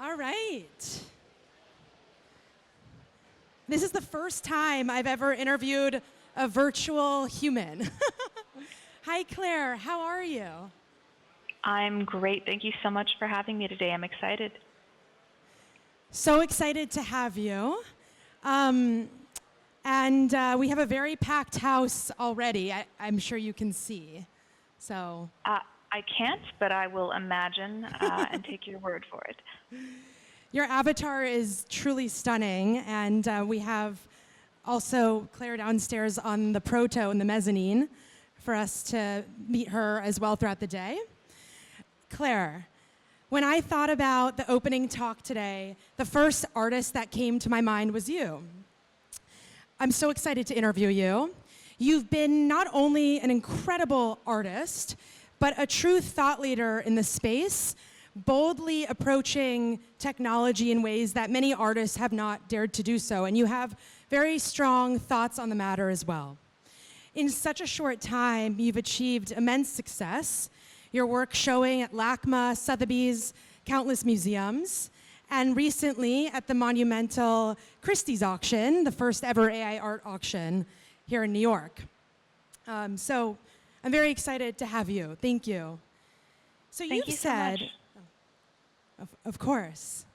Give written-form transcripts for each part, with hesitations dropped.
All right. This is the first time I've ever interviewed a virtual human. Hi, Claire. How are you? I'm great. Thank you so much for having me today. I'm excited. So excited to have you. Um, and we have a very packed house already. I'm sure you can see. So, Uh, I can't, but I will imagine and take your word for it. your avatar is truly stunning, and we have also Claire downstairs on the proto and the mezzanine for us to meet her as well throughout the day. Claire, when I thought about the opening talk today, the first artist that came to my mind was you. I'm so excited to interview you. You've been not only an incredible artist, but a true thought leader in the space, boldly approaching technology in ways that many artists have not dared to do so. And you have very strong thoughts on the matter as well. In such a short time, you've achieved immense success. Your work showing at LACMA, Sotheby's, countless museums, and recently at the monumental Christie's auction, the first ever AI art auction here in New York. So I'm very excited to have you. Thank you. So Thank you've you so said, much. of course.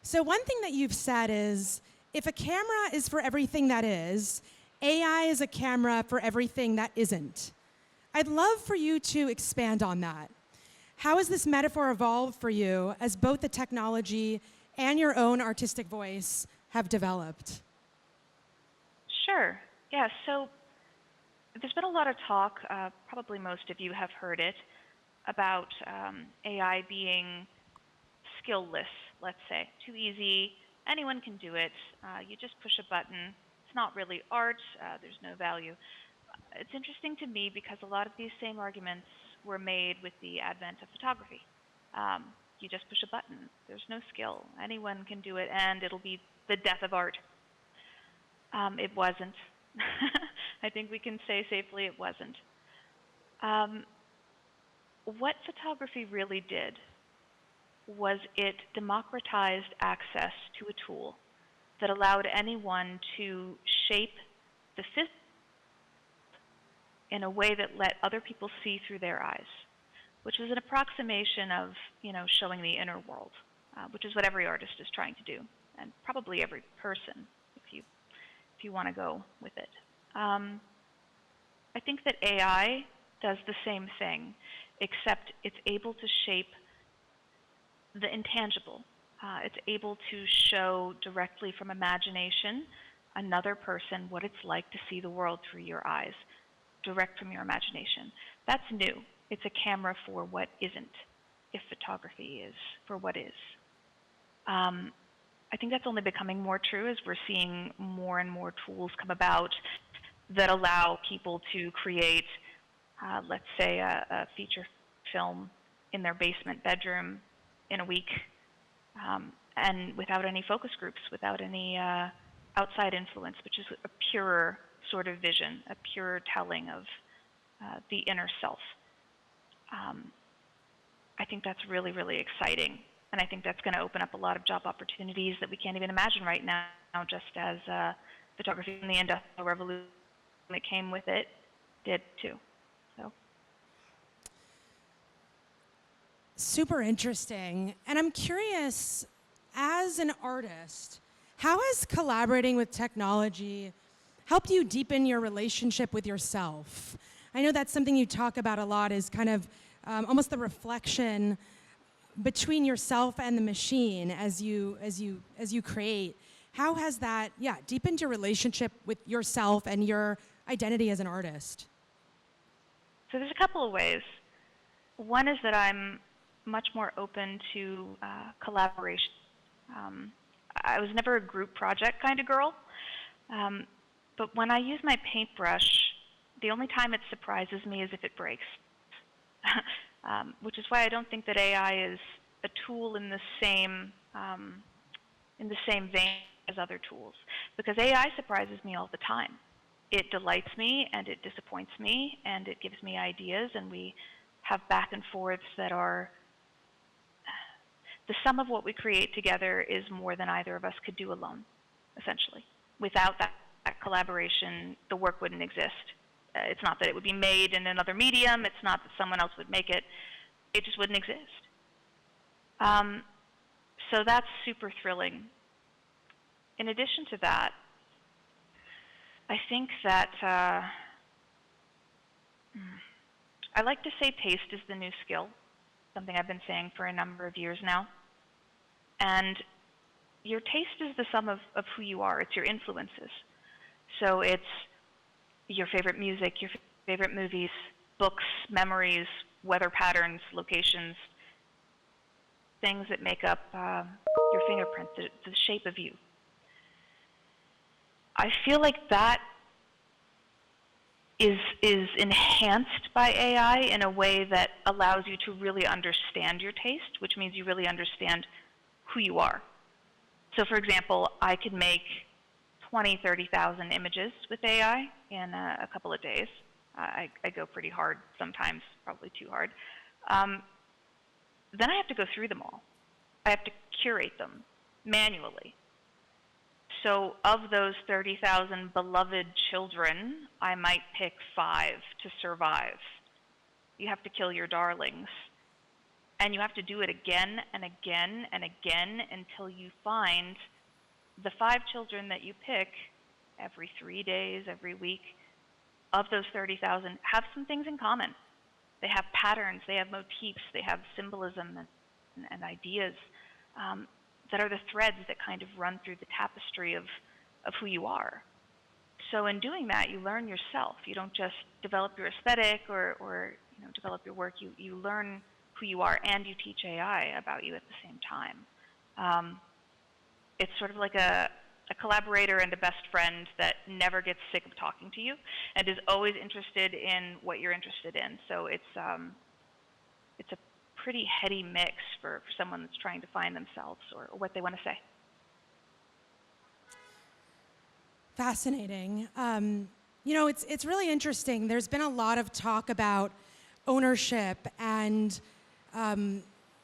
So one thing that you've said is, if a camera is for everything that is, AI is a camera for everything that isn't. I'd love for you to expand on that. How has this metaphor evolved for you as both the technology and your own artistic voice have developed? Sure. Yeah, so there's been a lot of talk, probably most of you have heard it, about AI being skillless, let's say. Too easy, anyone can do it. You just push a button. It's not really art, there's no value. It's interesting to me because a lot of these same arguments were made with the advent of photography. You just push a button. There's no skill. Anyone can do it, and it'll be the death of art. It wasn't. I think we can say safely it wasn't. What photography really did was it democratized access to a tool that allowed anyone to shape the physical in a way that let other people see through their eyes, which was an approximation of, showing the inner world, which is what every artist is trying to do, and probably every person, if you want to go with it. I think that AI does the same thing, except it's able to shape the intangible. It's able to show directly from imagination another person what it's like to see the world through your eyes, direct from your imagination. That's new. It's a camera for what isn't, if photography is for what is. I think that's only becoming more true as we're seeing more and more tools come about that allow people to create, let's say, a feature film in their basement bedroom in a week, and without any focus groups, without any outside influence, which is a purer sort of vision, a pure telling of the inner self. I think that's really, really exciting. And I think that's going to open up a lot of job opportunities that we can't even imagine right now, just as photography and the Industrial Revolution that came with it did too. So. Super interesting. And I'm curious, as an artist, how has collaborating with technology helped you deepen your relationship with yourself? I know that's something you talk about a lot, is kind of almost the reflection between yourself and the machine as you create. How has that, deepened your relationship with yourself and your identity as an artist? So there's a couple of ways. One is that I'm much more open to collaboration. I was never a group project kind of girl, but when I use my paintbrush, the only time it surprises me is if it breaks, which is why I don't think that AI is a tool in the same vein as other tools, because AI surprises me all the time. It delights me and it disappoints me and it gives me ideas, and we have back and forths that are the sum of what we create together is more than either of us could do alone, essentially. Without that collaboration, the work wouldn't exist. It's not that it would be made in another medium. It's not that someone else would make it. It just wouldn't exist. So that's super thrilling. In addition to that, I think that I like to say taste is the new skill, something I've been saying for a number of years now. And your taste is the sum of who you are. It's your influences. So it's your favorite music, your favorite movies, books, memories, weather patterns, locations, things that make up your fingerprint, the shape of you. I feel like that is enhanced by AI in a way that allows you to really understand your taste, which means you really understand who you are. So for example, I could make 20, 30,000 images with AI in a couple of days. I go pretty hard sometimes, probably too hard. Then I have to go through them all. I have to curate them manually. So of those 30,000 beloved children, I might pick 5 to survive. You have to kill your darlings. And you have to do it again and again and again until you find the 5 children that you pick every 3 days, every week, of those 30,000 have some things in common. They have patterns, they have motifs, they have symbolism and ideas that are the threads that kind of run through the tapestry of who you are. So in doing that, you learn yourself. You don't just develop your aesthetic or develop your work. You learn who you are, and you teach AI about you at the same time. It's sort of like a collaborator and a best friend that never gets sick of talking to you and is always interested in what you're interested in. So it's a pretty heady mix for someone that's trying to find themselves or what they want to say. Fascinating. It's really interesting. There's been a lot of talk about ownership and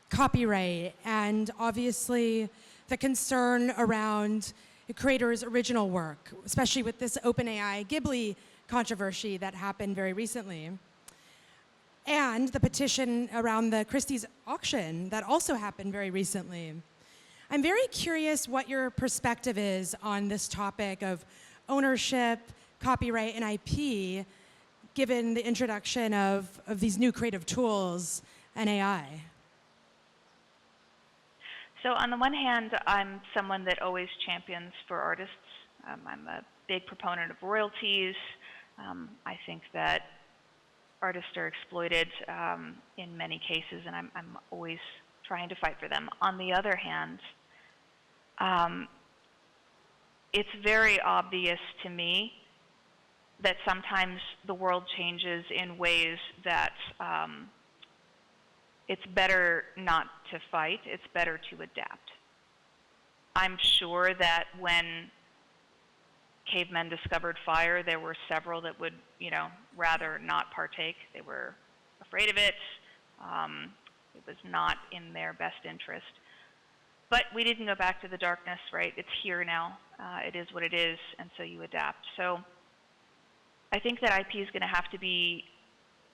copyright, and obviously the concern around the creator's original work, especially with this OpenAI Ghibli controversy that happened very recently. And the petition around the Christie's auction that also happened very recently. I'm very curious what your perspective is on this topic of ownership, copyright, and IP, given the introduction of these new creative tools and AI. So on the one hand, I'm someone that always champions for artists. I'm a big proponent of royalties. I think that artists are exploited in many cases, and I'm always trying to fight for them. On the other hand, it's very obvious to me that sometimes the world changes in ways that it's better not to fight, it's better to adapt. I'm sure that when cavemen discovered fire, there were several that would, rather not partake. They were afraid of it. It was not in their best interest. But we didn't go back to the darkness, right? It's here now. It is what it is, and so you adapt. So I think that IP is going to have to be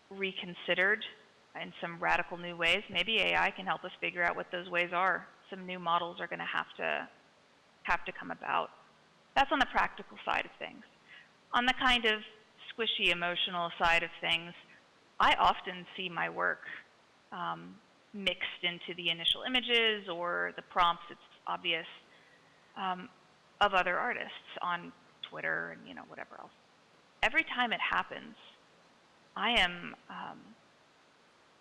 reconsidered in some radical new ways. Maybe AI can help us figure out what those ways are. Some new models are going to have to come about. That's on the practical side of things. On the kind of squishy emotional side of things, I often see my work mixed into the initial images or the prompts, it's obvious, of other artists on Twitter and whatever else. Every time it happens, I am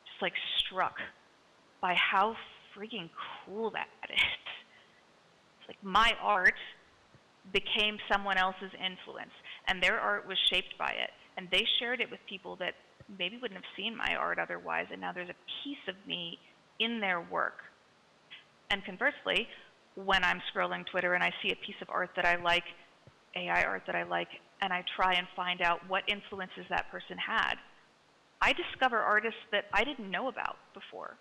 just like struck by how freaking cool that is. It's like my art became someone else's influence, and their art was shaped by it, and they shared it with people that maybe wouldn't have seen my art otherwise, and now there's a piece of me in their work. And conversely, when I'm scrolling Twitter and I see a piece of art that I like, AI art that I like, and I try and find out what influences that person had, I discover artists that I didn't know about before.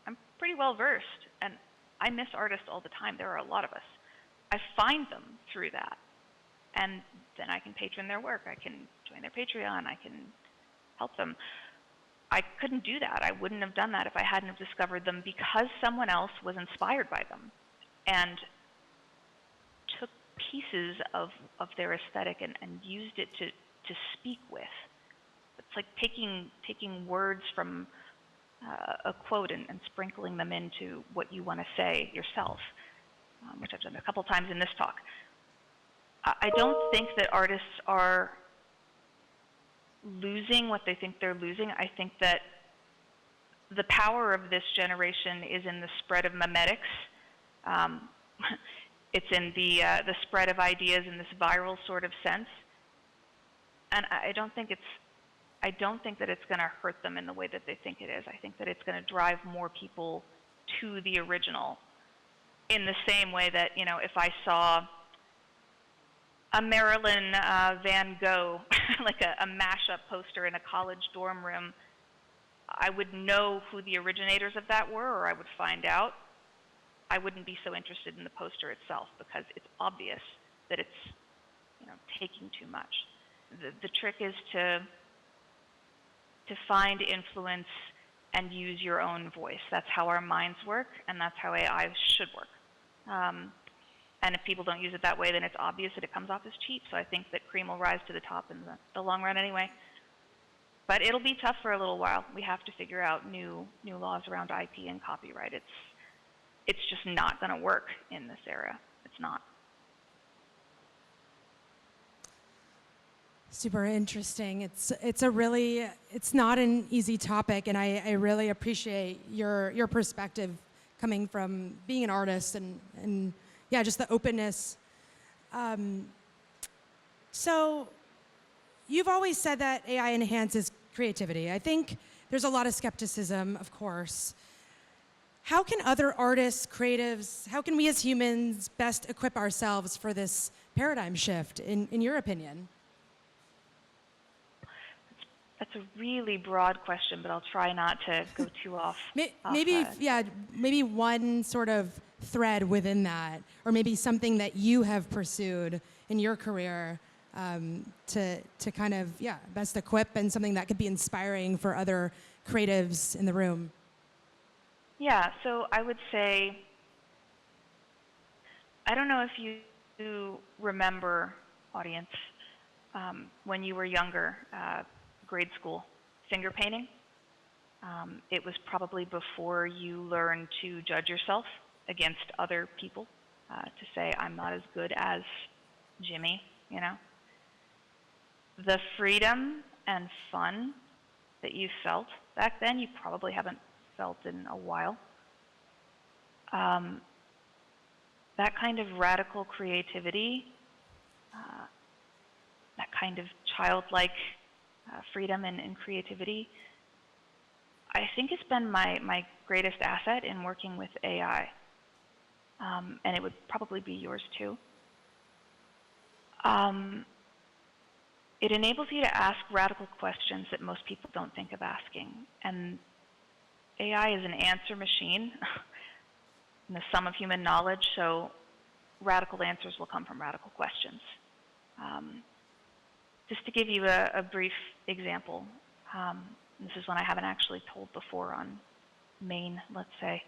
I'm pretty well versed, and I miss artists all the time. There are a lot of us. I find them through that. And then I can patron their work. I can join their Patreon. I can help them. I couldn't do that. I wouldn't have done that if I hadn't have discovered them because someone else was inspired by them and took pieces of their aesthetic and used it to speak with. It's like taking words from a quote and sprinkling them into what you want to say yourself, which I've done a couple times in this talk. I don't think that artists are losing what they think they're losing. I think that the power of this generation is in the spread of memetics. It's in the spread of ideas in this viral sort of sense. And I don't think that it's going to hurt them in the way that they think it is. I think that it's going to drive more people to the original in the same way that, if I saw a Marilyn Van Gogh, like a mashup poster in a college dorm room, I would know who the originators of that were, or I would find out. I wouldn't be so interested in the poster itself because it's obvious that it's, taking too much. The trick is to find influence and use your own voice. That's how our minds work, and that's how AI should work. And if people don't use it that way, then it's obvious that it comes off as cheap. So I think that cream will rise to the top in the long run anyway. But it'll be tough for a little while. We have to figure out new laws around IP and copyright. It's just not going to work in this era. It's not. Super interesting. It's not an easy topic, and I really appreciate your perspective coming from being an artist and yeah, just the openness. So you've always said that AI enhances creativity. I think there's a lot of skepticism, of course. How can other artists, creatives, how can we as humans best equip ourselves for this paradigm shift, in your opinion? That's a really broad question, but I'll try not to go too off. Maybe one sort of thread within that, or maybe something that you have pursued in your career to kind of best equip, and something that could be inspiring for other creatives in the room. Yeah, so I would say, I don't know if you remember, audience, when you were younger, grade school, finger painting. It was probably before you learned to judge yourself against other people, to say, I'm not as good as Jimmy, The freedom and fun that you felt back then, you probably haven't felt in a while. That kind of radical creativity, that kind of childlike freedom and creativity, I think it's been my greatest asset in working with AI. And it would probably be yours too. It enables you to ask radical questions that most people don't think of asking. And AI is an answer machine, and the sum of human knowledge, so radical answers will come from radical questions. Just to give you a brief example, this is one I haven't actually told before on Maine, let's say.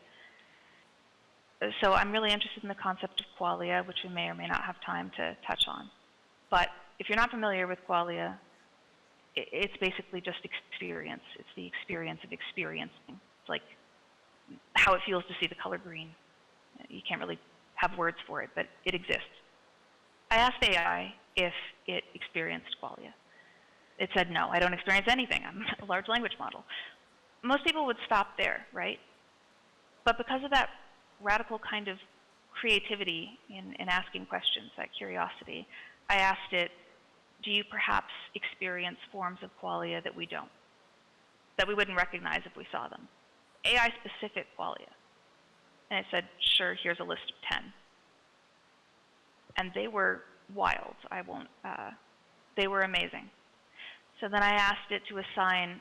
So I'm really interested in the concept of qualia, which we may or may not have time to touch on. But if you're not familiar with qualia, it's basically just experience. It's the experience of experiencing. It's like how it feels to see the color green. You can't really have words for it, but it exists. I asked AI if it experienced qualia. It said, no, I don't experience anything. I'm a large language model. Most people would stop there, right? But because of that radical kind of creativity in asking questions, that curiosity, I asked it, do you perhaps experience forms of qualia that we don't, that we wouldn't recognize if we saw them? AI-specific qualia. And it said, sure, here's a list of 10. And they were wild. They were amazing. So then I asked it to assign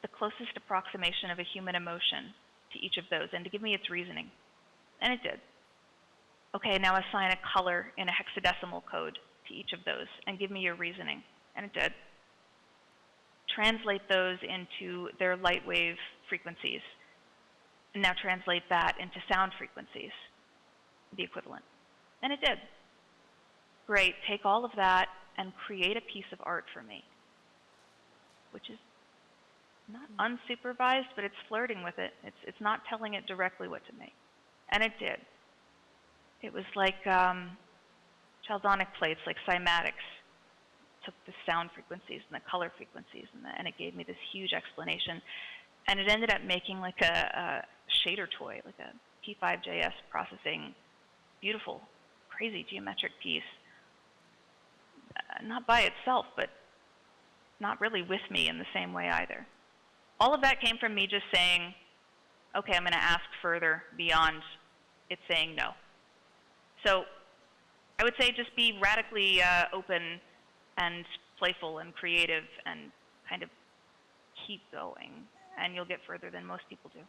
the closest approximation of a human emotion to each of those and to give me its reasoning. And it did. Okay, now assign a color in a hexadecimal code to each of those and give me your reasoning. And it did. Translate those into their light wave frequencies. And now translate that into sound frequencies, the equivalent. And it did. Great, take all of that and create a piece of art for me, which is not unsupervised, but it's flirting with it. It's not telling it directly what to make. And it did. It was like chalcedonic plates, like cymatics. Took the sound frequencies and the color frequencies, and it gave me this huge explanation. And it ended up making like a shader toy, like a P5JS processing, beautiful, crazy geometric piece. Not by itself, but not really with me in the same way either. All of that came from me just saying, okay, I'm going to ask further beyond it saying no. So I would say just be radically open and playful and creative and kind of keep going, and you'll get further than most people do.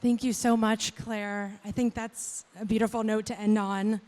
Thank you so much, Claire. I think that's a beautiful note to end on.